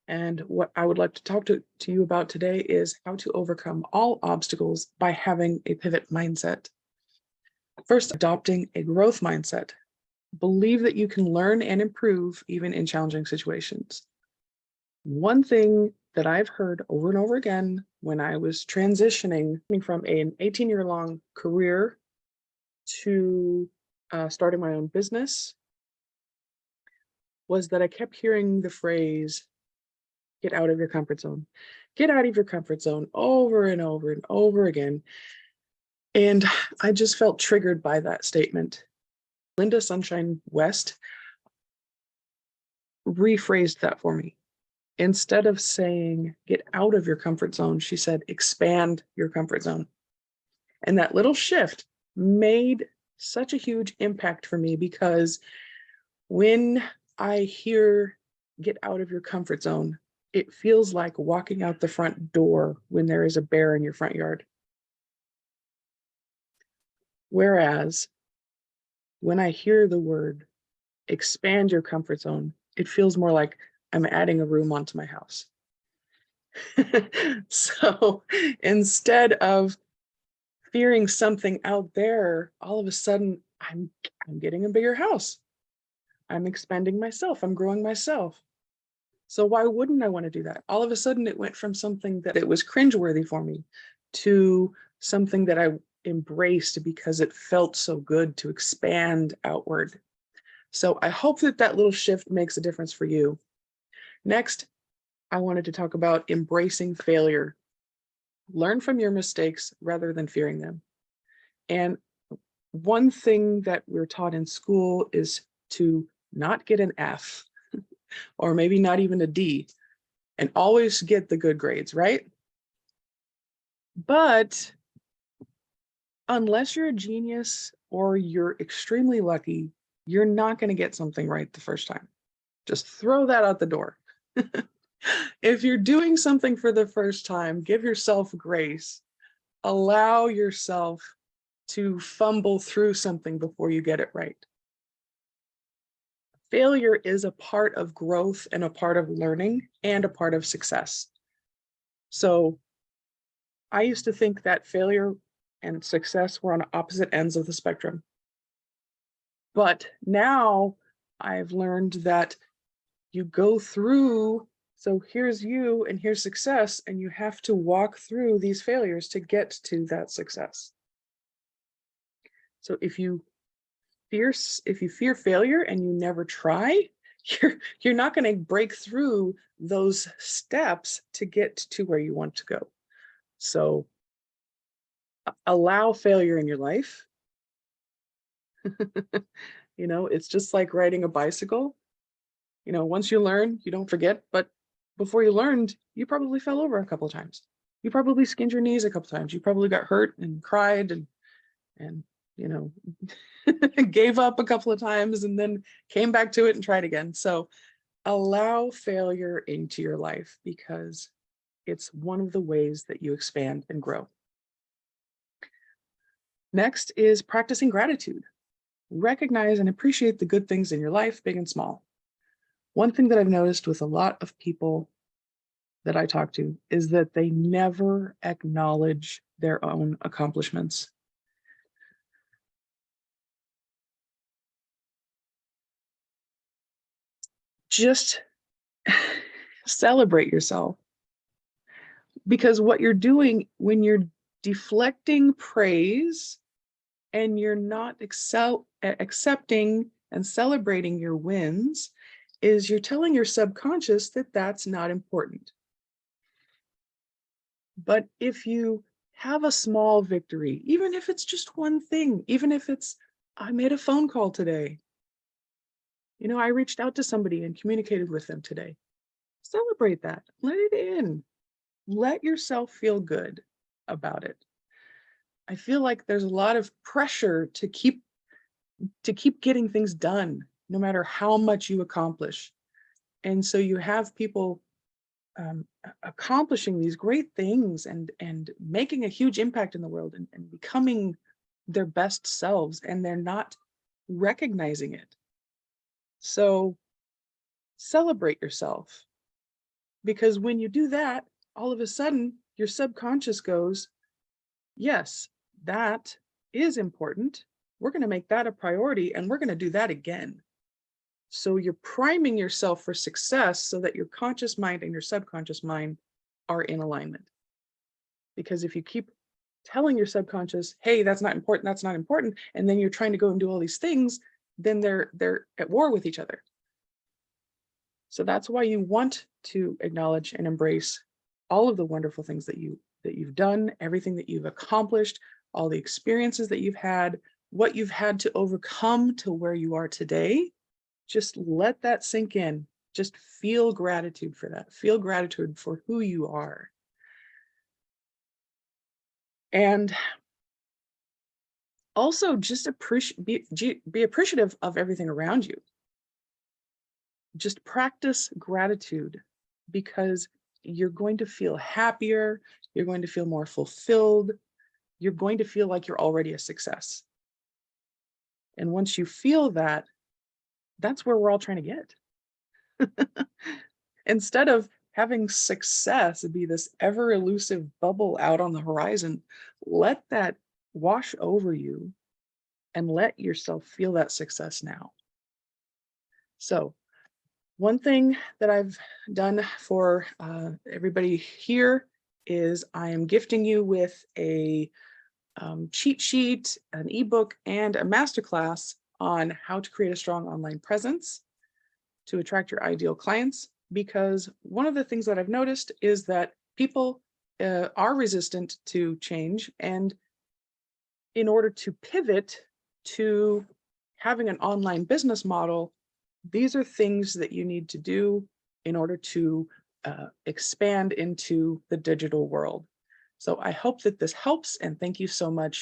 And what I would like to talk to you about today is how to overcome all obstacles by having a pivot mindset. First, adopting a growth mindset. Believe that you can learn and improve even in challenging situations. One thing that I've heard over and over again when I was transitioning from an 18-year-long career to starting my own business was that I kept hearing the phrase, get out of your comfort zone. Get out of your comfort zone over and over and over again. And I just felt triggered by that statement. Linda Sunshine West rephrased that for me. Instead of saying, get out of your comfort zone, she said, expand your comfort zone. And that little shift made such a huge impact for me, because when I hear get out of your comfort zone, it feels like walking out the front door when there is a bear in your front yard. Whereas when I hear the word expand your comfort zone, it feels more like I'm adding a room onto my house. So instead of fearing something out there, all of a sudden I'm getting a bigger house. I'm expanding myself. I'm growing myself. So why wouldn't I want to do that? All of a sudden it went from something that it was cringeworthy for me to something that I embraced because it felt so good to expand outward. So I hope that that little shift makes a difference for you. Next, I wanted to talk about embracing failure. Learn from your mistakes rather than fearing them. And one thing that we're taught in school is to not get an F or maybe not even a D, and always get the good grades, right? But unless you're a genius or you're extremely lucky, you're not going to get something right the first time. Just throw that out the door. If you're doing something for the first time, give yourself grace. Allow yourself to fumble through something before you get it right. Failure is a part of growth and a part of learning and a part of success. So I used to think that failure and success were on opposite ends of the spectrum. But now I've learned that you go through, so here's you and here's success, and you have to walk through these failures to get to that success. So if you fear failure and you never try, you're not going to break through those steps to get to where you want to go. So allow failure in your life. It's just like riding a bicycle. Once you learn, you don't forget, but before you learned, you probably fell over a couple of times. You probably skinned your knees a couple of times. You probably got hurt and cried and gave up a couple of times and then came back to it and tried again. So allow failure into your life, because it's one of the ways that you expand and grow. Next is practicing gratitude. Recognize and appreciate the good things in your life, big and small. One thing that I've noticed with a lot of people that I talk to is that they never acknowledge their own accomplishments. Just celebrate yourself, because what you're doing when you're deflecting praise and you're not accepting and celebrating your wins is you're telling your subconscious that that's not important. But if you have a small victory, even if it's just one thing, even if it's, I made a phone call today, I reached out to somebody and communicated with them today. Celebrate that. Let it in. Let yourself feel good about it. I feel like there's a lot of pressure to keep getting things done, no matter how much you accomplish. And so you have people accomplishing these great things and making a huge impact in the world and becoming their best selves, and they're not recognizing it. So celebrate yourself. Because when you do that, all of a sudden your subconscious goes, yes, that is important. We're going to make that a priority and we're going to do that again. So you're priming yourself for success so that your conscious mind and your subconscious mind are in alignment. Because if you keep telling your subconscious, hey, that's not important, and then you're trying to go and do all these things, then they're at war with each other. So that's why you want to acknowledge and embrace all of the wonderful things that you've done, everything that you've accomplished, all the experiences that you've had, what you've had to overcome to where you are today. Just let that sink in. Just feel gratitude for that. Feel gratitude for who you are. And also just be appreciative of everything around you. Just practice gratitude because you're going to feel happier, you're going to feel more fulfilled, you're going to feel like you're already a success. And once you feel that, that's where we're all trying to get. Instead of having success be this ever elusive bubble out on the horizon, let that wash over you and let yourself feel that success now. So, one thing that I've done for everybody here is I am gifting you with a cheat sheet, an ebook, and a masterclass on how to create a strong online presence to attract your ideal clients. Because one of the things that I've noticed is that people are resistant to change. And in order to pivot to having an online business model, these are things that you need to do in order to expand into the digital world. So I hope that this helps, and thank you so much